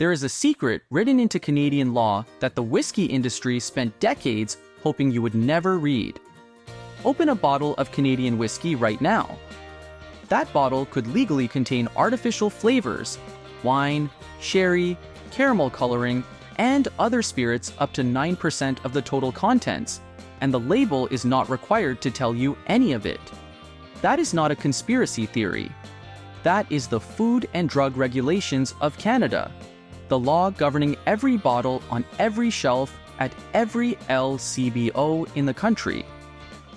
There is a secret written into Canadian law that the whiskey industry spent decades hoping you would never read. Open a bottle of Canadian whiskey right now. That bottle could legally contain artificial flavors, wine, sherry, caramel coloring, and other spirits up to 9% of the total contents, and the label is not required to tell you any of it. That is not a conspiracy theory. That is the Food and Drug Regulations of Canada, the law governing every bottle on every shelf at every LCBO in the country.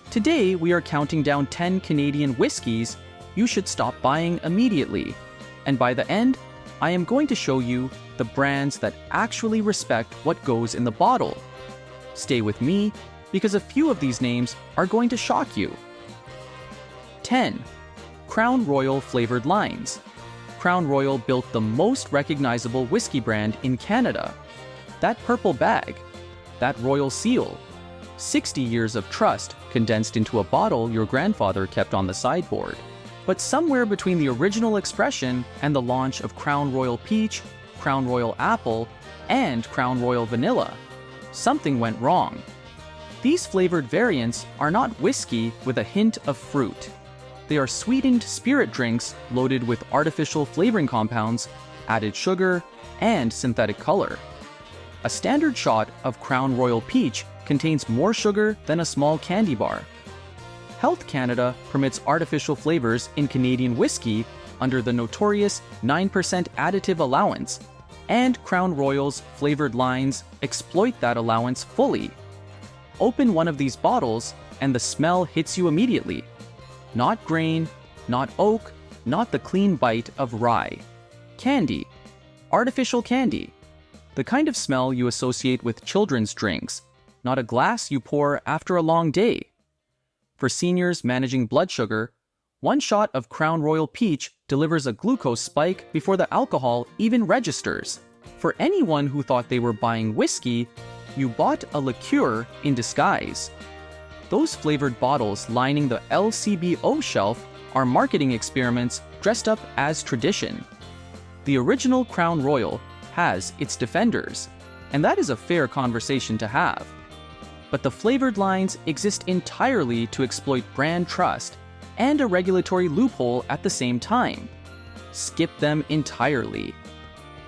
Today, we are counting down 10 Canadian whiskies you should stop buying immediately, and by the end, I am going to show you the brands that actually respect what goes in the bottle. Stay with me, because a few of these names are going to shock you. 10. Crown Royal Flavored Lines. Crown Royal built the most recognizable whiskey brand in Canada. That purple bag, that royal seal, 60 years of trust condensed into a bottle your grandfather kept on the sideboard. But somewhere between the original expression and the launch of Crown Royal Peach, Crown Royal Apple, and Crown Royal Vanilla, something went wrong. These flavored variants are not whiskey with a hint of fruit. They are sweetened spirit drinks loaded with artificial flavoring compounds, added sugar, and synthetic color. A standard shot of Crown Royal Peach contains more sugar than a small candy bar. Health Canada permits artificial flavors in Canadian whiskey under the notorious 9% additive allowance, and Crown Royal's flavored lines exploit that allowance fully. Open one of these bottles and the smell hits you immediately. Not grain, not oak, not the clean bite of rye. Candy. Artificial candy. The kind of smell you associate with children's drinks, not a glass you pour after a long day. For seniors managing blood sugar, one shot of Crown Royal Peach delivers a glucose spike before the alcohol even registers. For anyone who thought they were buying whiskey, you bought a liqueur in disguise. Those flavored bottles lining the LCBO shelf are marketing experiments dressed up as tradition. The original Crown Royal has its defenders, and that is a fair conversation to have. But the flavored lines exist entirely to exploit brand trust and a regulatory loophole at the same time. Skip them entirely.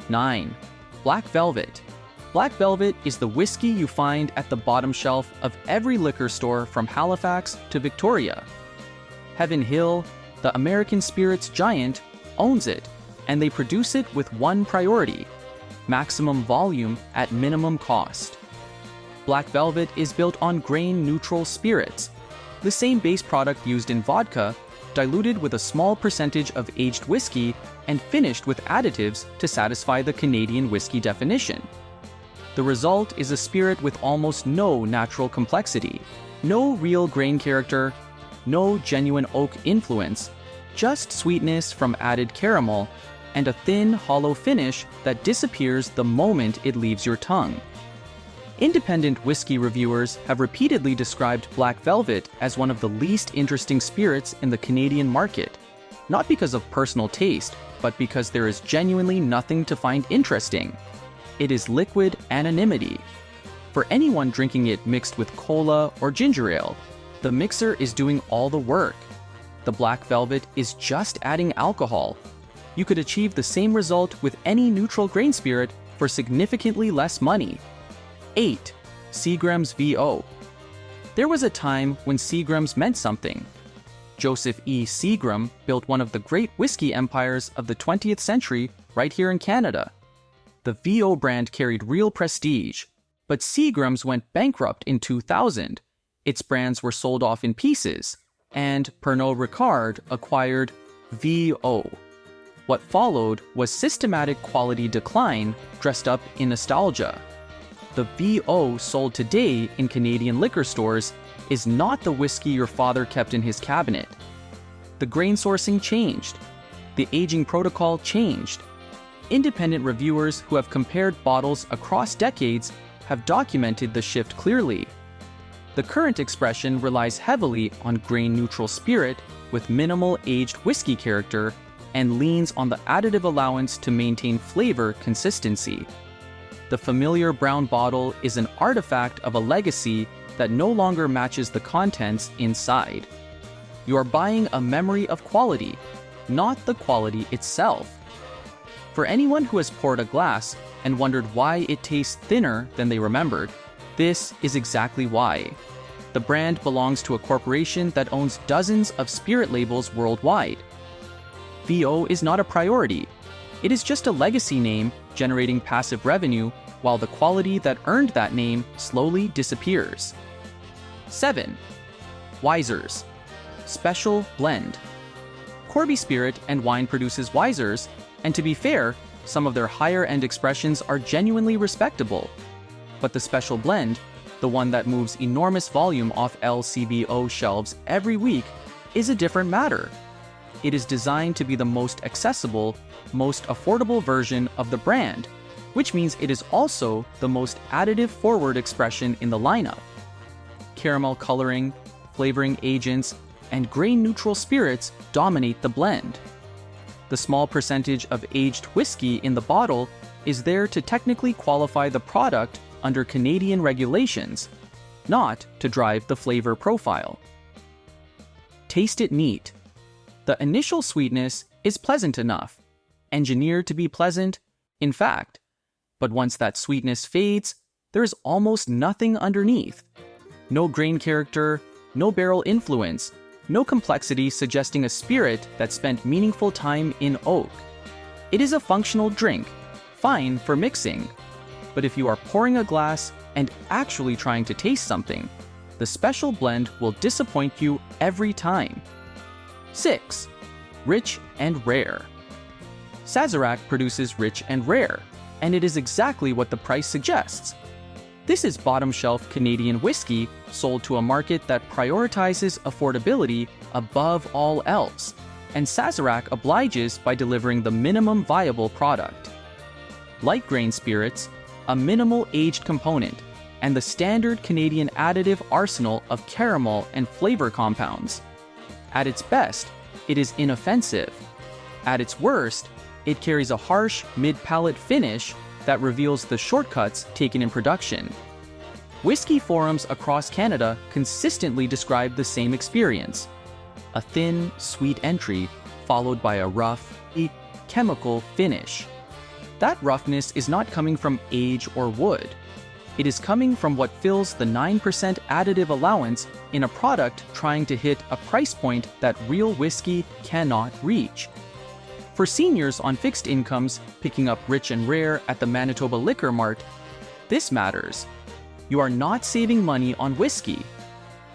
9. Black Velvet. Black Velvet is the whiskey you find at the bottom shelf of every liquor store from Halifax to Victoria. Heaven Hill, the American spirits giant, owns it, and they produce it with one priority: maximum volume at minimum cost. Black Velvet is built on grain-neutral spirits, the same base product used in vodka, diluted with a small percentage of aged whiskey and finished with additives to satisfy the Canadian whiskey definition. The result is a spirit with almost no natural complexity, no real grain character, no genuine oak influence, just sweetness from added caramel, and a thin, hollow finish that disappears the moment it leaves your tongue. Independent whiskey reviewers have repeatedly described Black Velvet as one of the least interesting spirits in the Canadian market, not because of personal taste, but because there is genuinely nothing to find interesting. It is liquid anonymity. For anyone drinking it mixed with cola or ginger ale, the mixer is doing all the work. The Black Velvet is just adding alcohol. You could achieve the same result with any neutral grain spirit for significantly less money. 8. Seagram's VO. There was a time when Seagram's meant something. Joseph E. Seagram built one of the great whiskey empires of the 20th century right here in Canada. The VO brand carried real prestige, but Seagram's went bankrupt in 2000. Its brands were sold off in pieces, and Pernod Ricard acquired VO. What followed was systematic quality decline dressed up in nostalgia. The VO sold today in Canadian liquor stores is not the whiskey your father kept in his cabinet. The grain sourcing changed. The aging protocol changed. Independent reviewers who have compared bottles across decades have documented the shift clearly. The current expression relies heavily on grain-neutral spirit with minimal aged whiskey character and leans on the additive allowance to maintain flavor consistency. The familiar brown bottle is an artifact of a legacy that no longer matches the contents inside. You are buying a memory of quality, not the quality itself. For anyone who has poured a glass and wondered why it tastes thinner than they remembered, this is exactly why. The brand belongs to a corporation that owns dozens of spirit labels worldwide. VO is not a priority. It is just a legacy name generating passive revenue while the quality that earned that name slowly disappears. 7. Wisers. Special Blend. Corby Spirit and Wine produces Wisers, and to be fair, some of their higher-end expressions are genuinely respectable. But the Special Blend, the one that moves enormous volume off LCBO shelves every week, is a different matter. It is designed to be the most accessible, most affordable version of the brand, which means it is also the most additive-forward expression in the lineup. Caramel coloring, flavoring agents, and grain-neutral spirits dominate the blend. The small percentage of aged whiskey in the bottle is there to technically qualify the product under Canadian regulations, not to drive the flavor profile. Taste it neat. The initial sweetness is pleasant enough, engineered to be pleasant, in fact. But once that sweetness fades, there is almost nothing underneath. No grain character, no barrel influence, no complexity suggesting a spirit that spent meaningful time in oak. It is a functional drink, fine for mixing. But if you are pouring a glass and actually trying to taste something, the Special Blend will disappoint you every time. 6. Rich and Rare. Sazerac produces Rich and Rare, and it is exactly what the price suggests. This is bottom-shelf Canadian whiskey sold to a market that prioritizes affordability above all else, and Sazerac obliges by delivering the minimum viable product. Light grain spirits, a minimal aged component, and the standard Canadian additive arsenal of caramel and flavor compounds. At its best, it is inoffensive. At its worst, it carries a harsh mid-palate finish that reveals the shortcuts taken in production. Whiskey forums across Canada consistently describe the same experience: a thin, sweet entry followed by a rough, chemical finish. That roughness is not coming from age or wood. It is coming from what fills the 9% additive allowance in a product trying to hit a price point that real whiskey cannot reach. For seniors on fixed incomes picking up Rich and Rare at the Manitoba Liquor Mart, this matters. You are not saving money on whiskey.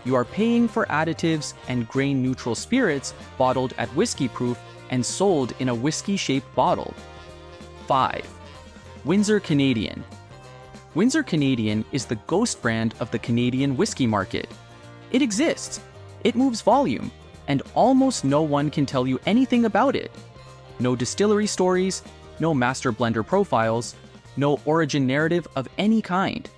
You are paying for additives and grain-neutral spirits bottled at whiskey proof and sold in a whiskey-shaped bottle. 5. Windsor Canadian. Windsor Canadian is the ghost brand of the Canadian whiskey market. It exists, it moves volume, and almost no one can tell you anything about it. No distillery stories, no master blender profiles, no origin narrative of any kind.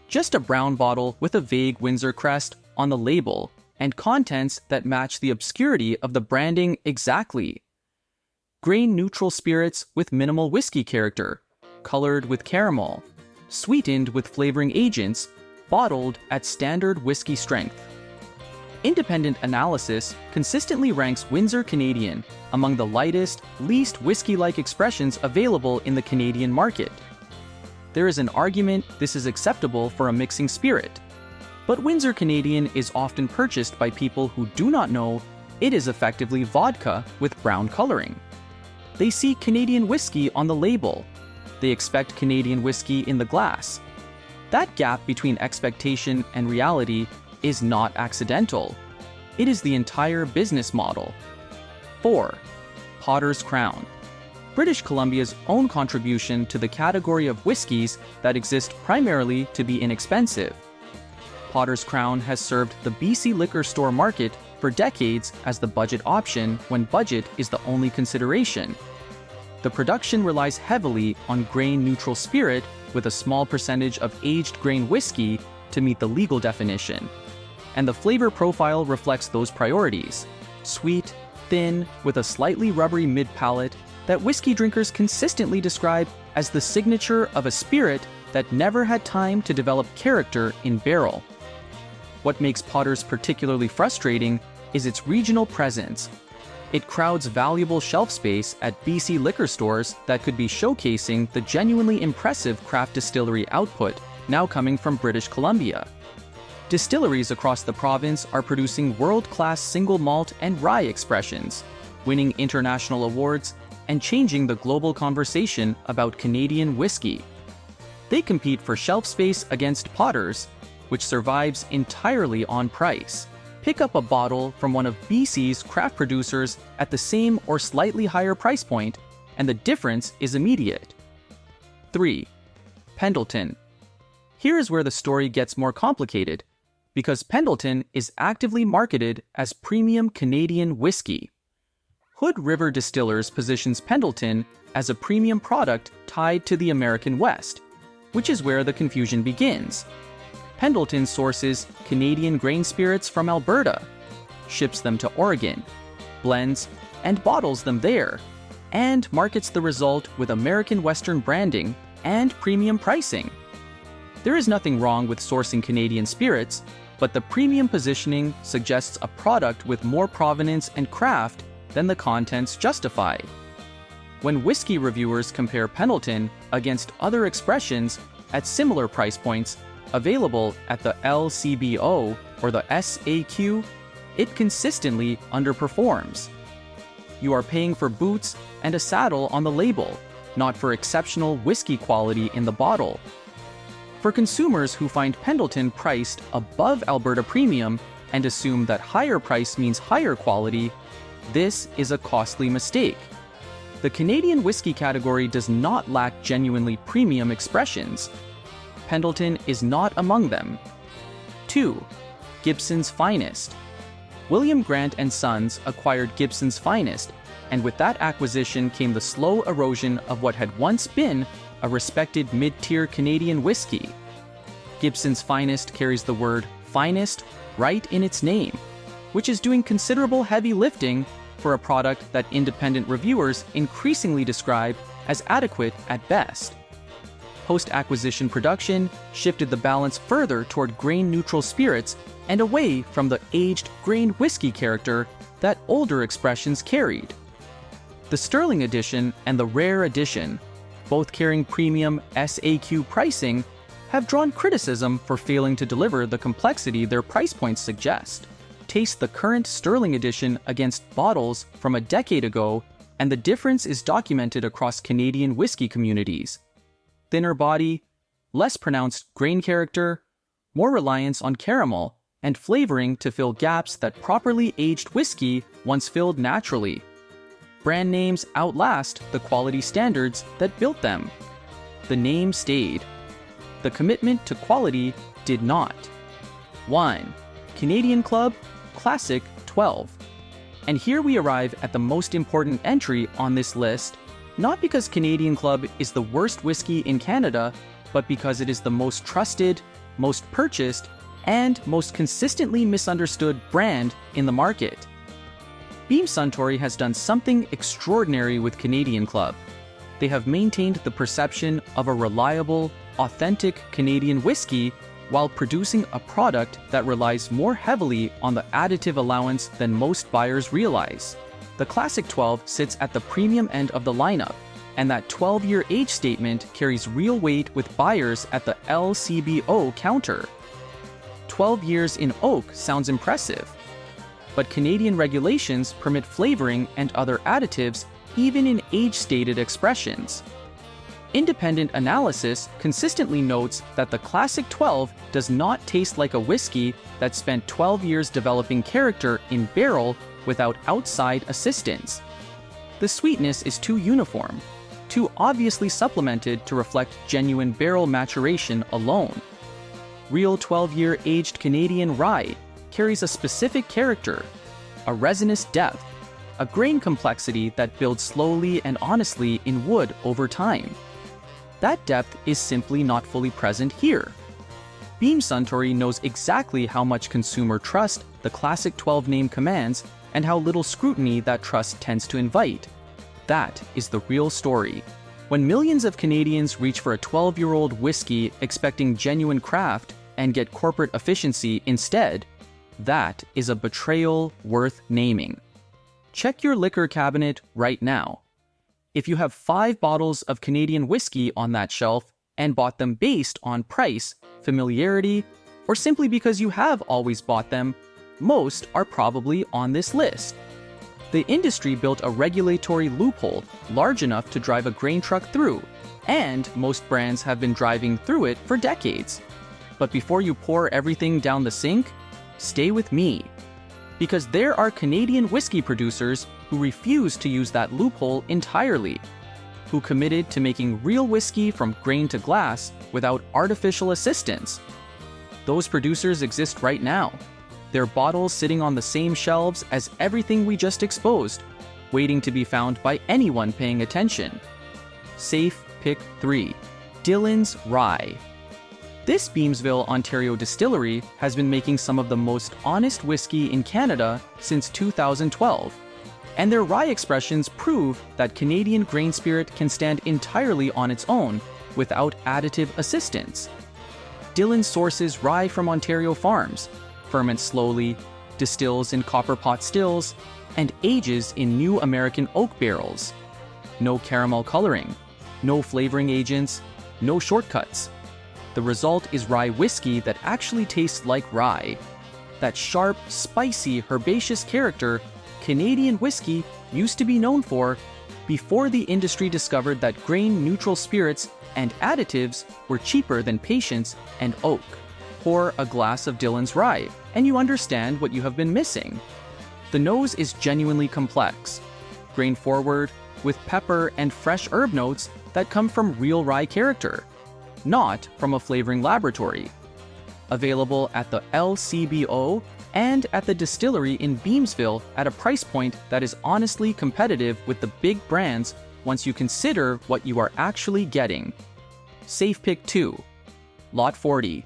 Just a brown bottle with a vague Windsor crest on the label and contents that match the obscurity of the branding exactly. Grain-neutral spirits with minimal whiskey character, colored with caramel, sweetened with flavoring agents, bottled at standard whiskey strength. Independent analysis consistently ranks Windsor Canadian among the lightest, least whiskey-like expressions available in the Canadian market. There is an argument this is acceptable for a mixing spirit, but Windsor Canadian is often purchased by people who do not know it is effectively vodka with brown coloring. They see Canadian whiskey on the label. They expect Canadian whiskey in the glass. That gap between expectation and reality is not accidental. It is the entire business model. 4. Potter's Crown. British Columbia's own contribution to the category of whiskies that exist primarily to be inexpensive. Potter's Crown has served the BC liquor store market for decades as the budget option when budget is the only consideration. The production relies heavily on grain-neutral spirit with a small percentage of aged grain whiskey to meet the legal definition. And the flavor profile reflects those priorities: sweet, thin, with a slightly rubbery mid-palate that whiskey drinkers consistently describe as the signature of a spirit that never had time to develop character in barrel. What makes Potter's particularly frustrating is its regional presence. It crowds valuable shelf space at BC liquor stores that could be showcasing the genuinely impressive craft distillery output now coming from British Columbia. Distilleries across the province are producing world-class single malt and rye expressions, winning international awards and changing the global conversation about Canadian whiskey. They compete for shelf space against Potter's, which survives entirely on price. Pick up a bottle from one of BC's craft producers at the same or slightly higher price point, and the difference is immediate. 3. Pendleton. Here is where the story gets more complicated, because Pendleton is actively marketed as premium Canadian whiskey. Hood River Distillers positions Pendleton as a premium product tied to the American West, which is where the confusion begins. Pendleton sources Canadian grain spirits from Alberta, ships them to Oregon, blends and bottles them there, and markets the result with American Western branding and premium pricing. There is nothing wrong with sourcing Canadian spirits, but the premium positioning suggests a product with more provenance and craft than the contents justify. When whiskey reviewers compare Pendleton against other expressions at similar price points available at the LCBO or the SAQ, it consistently underperforms. You are paying for boots and a saddle on the label, not for exceptional whiskey quality in the bottle. For consumers who find Pendleton priced above Alberta Premium and assume that higher price means higher quality, this is a costly mistake. The Canadian whiskey category does not lack genuinely premium expressions. Pendleton is not among them. 2. Gibson's Finest. William Grant & Sons acquired Gibson's Finest, and with that acquisition came the slow erosion of what had once been a respected mid-tier Canadian whiskey. Gibson's Finest carries the word finest right in its name, which is doing considerable heavy lifting for a product that independent reviewers increasingly describe as adequate at best. Post-acquisition production shifted the balance further toward grain-neutral spirits and away from the aged grain whiskey character that older expressions carried. The Sterling Edition and the Rare Edition, both carrying premium SAQ pricing, have drawn criticism for failing to deliver the complexity their price points suggest. Taste the current Sterling Edition against bottles from a decade ago, and the difference is documented across Canadian whiskey communities. Thinner body, less pronounced grain character, more reliance on caramel and flavoring to fill gaps that properly aged whiskey once filled naturally. Brand names outlast the quality standards that built them. The name stayed. The commitment to quality did not. 1. Canadian Club Classic 12. And here we arrive at the most important entry on this list, not because Canadian Club is the worst whiskey in Canada, but because it is the most trusted, most purchased, and most consistently misunderstood brand in the market. Beam Suntory has done something extraordinary with Canadian Club. They have maintained the perception of a reliable, authentic Canadian whiskey while producing a product that relies more heavily on the additive allowance than most buyers realize. The Classic 12 sits at the premium end of the lineup, and that 12-year age statement carries real weight with buyers at the LCBO counter. 12 years in oak sounds impressive, but Canadian regulations permit flavoring and other additives even in age-stated expressions. Independent analysis consistently notes that the Classic 12 does not taste like a whiskey that spent 12 years developing character in barrel without outside assistance. The sweetness is too uniform, too obviously supplemented to reflect genuine barrel maturation alone. Real 12-year aged Canadian rye carries a specific character, a resinous depth, a grain complexity that builds slowly and honestly in wood over time. That depth is simply not fully present here. Beam Suntory knows exactly how much consumer trust the Classic 12 name commands and how little scrutiny that trust tends to invite. That is the real story. When millions of Canadians reach for a 12-year-old whiskey expecting genuine craft and get corporate efficiency instead, that is a betrayal worth naming. Check your liquor cabinet right now. If you have 5 bottles of Canadian whiskey on that shelf and bought them based on price, familiarity, or simply because you have always bought them, most are probably on this list. The industry built a regulatory loophole large enough to drive a grain truck through, and most brands have been driving through it for decades. But before you pour everything down the sink, stay with me. Because there are Canadian whiskey producers who refuse to use that loophole entirely, who committed to making real whiskey from grain to glass without artificial assistance. Those producers exist right now. Their bottles sitting on the same shelves as everything we just exposed, waiting to be found by anyone paying attention. Safe Pick 3. Dillon's Rye. This Beamsville, Ontario distillery has been making some of the most honest whiskey in Canada since 2012, and their rye expressions prove that Canadian grain spirit can stand entirely on its own without additive assistance. Dillon sources rye from Ontario farms, ferments slowly, distills in copper pot stills, and ages in new American oak barrels. No caramel coloring, no flavoring agents, no shortcuts. The result is rye whiskey that actually tastes like rye. That sharp, spicy, herbaceous character Canadian whiskey used to be known for before the industry discovered that grain-neutral spirits and additives were cheaper than patience and oak. Pour a glass of Dillon's Rye, and you understand what you have been missing. The nose is genuinely complex, grain-forward, with pepper and fresh herb notes that come from real rye character, not from a flavoring laboratory. Available at the LCBO and at the distillery in Beamsville at a price point that is honestly competitive with the big brands once you consider what you are actually getting. Safe Pick 2. Lot 40.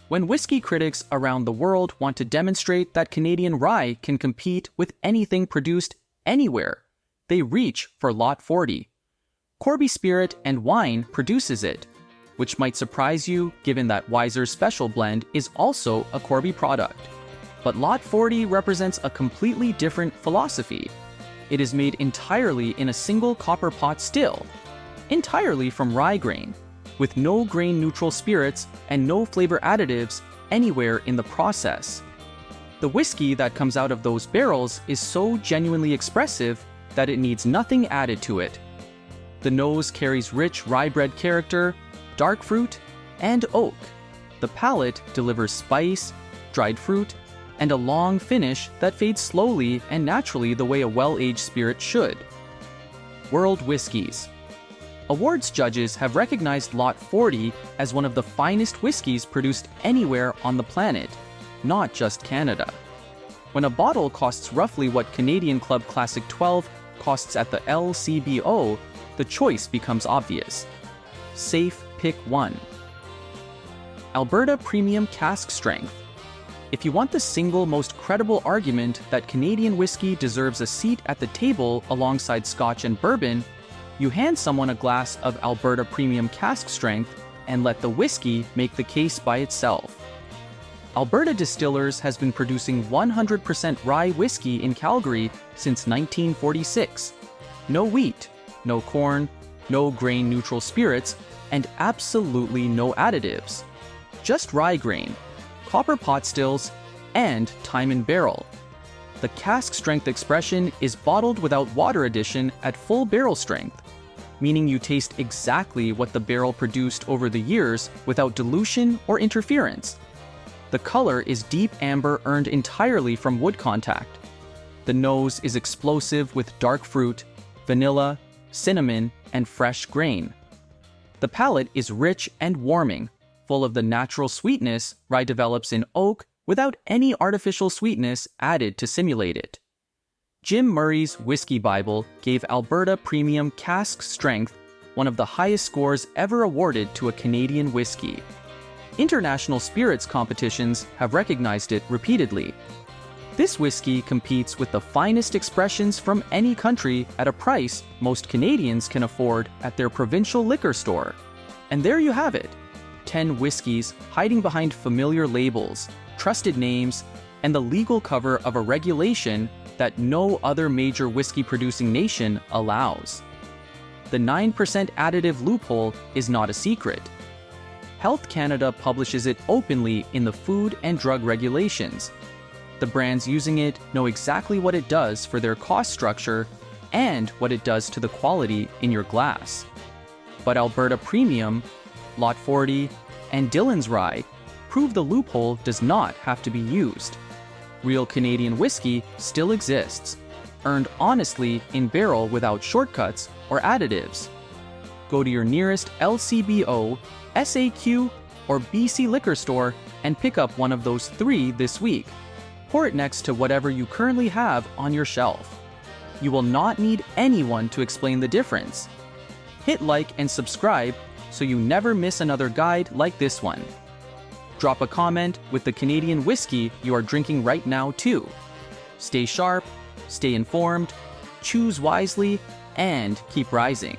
When whiskey critics around the world want to demonstrate that Canadian rye can compete with anything produced anywhere, they reach for Lot 40. Corby Spirit and Wine produces it, which might surprise you given that Weiser's Special Blend is also a Corby product. But Lot 40 represents a completely different philosophy. It is made entirely in a single copper pot still, entirely from rye grain, with no grain-neutral spirits and no flavor additives anywhere in the process. The whiskey that comes out of those barrels is so genuinely expressive that it needs nothing added to it. The nose carries rich rye bread character, dark fruit, and oak. The palate delivers spice, dried fruit, and a long finish that fades slowly and naturally the way a well-aged spirit should. World Whiskies. Awards judges have recognized Lot 40 as one of the finest whiskeys produced anywhere on the planet, not just Canada. When a bottle costs roughly what Canadian Club Classic 12 costs at the LCBO, the choice becomes obvious. Safe Pick 1. Alberta Premium Cask Strength. If you want the single most credible argument that Canadian whiskey deserves a seat at the table alongside Scotch and bourbon, you hand someone a glass of Alberta Premium Cask Strength and let the whiskey make the case by itself. Alberta Distillers has been producing 100% rye whiskey in Calgary since 1946. No wheat, no corn, no grain-neutral spirits, and absolutely no additives. Just rye grain, copper pot stills, and time in barrel. The cask strength expression is bottled without water addition at full barrel strength, meaning you taste exactly what the barrel produced over the years without dilution or interference. The color is deep amber earned entirely from wood contact. The nose is explosive with dark fruit, vanilla, cinnamon, and fresh grain. The palate is rich and warming, full of the natural sweetness rye develops in oak without any artificial sweetness added to simulate it. Jim Murray's Whiskey Bible gave Alberta Premium Cask Strength one of the highest scores ever awarded to a Canadian whiskey. International spirits competitions have recognized it repeatedly. This whiskey competes with the finest expressions from any country at a price most Canadians can afford at their provincial liquor store. And there you have it, 10 whiskeys hiding behind familiar labels, trusted names, and the legal cover of a regulation that no other major whiskey-producing nation allows. The 9% additive loophole is not a secret. Health Canada publishes it openly in the Food and Drug Regulations. The brands using it know exactly what it does for their cost structure and what it does to the quality in your glass. But Alberta Premium, Lot 40, and Dillon's Rye prove the loophole does not have to be used. Real Canadian whiskey still exists, earned honestly in barrel without shortcuts or additives. Go to your nearest LCBO, SAQ, or BC liquor store and pick up one of those 3 this week. Pour it next to whatever you currently have on your shelf. You will not need anyone to explain the difference. Hit like and subscribe so you never miss another guide like this one. Drop a comment with the Canadian whiskey you are drinking right now too. Stay sharp, stay informed, choose wisely, and keep rising.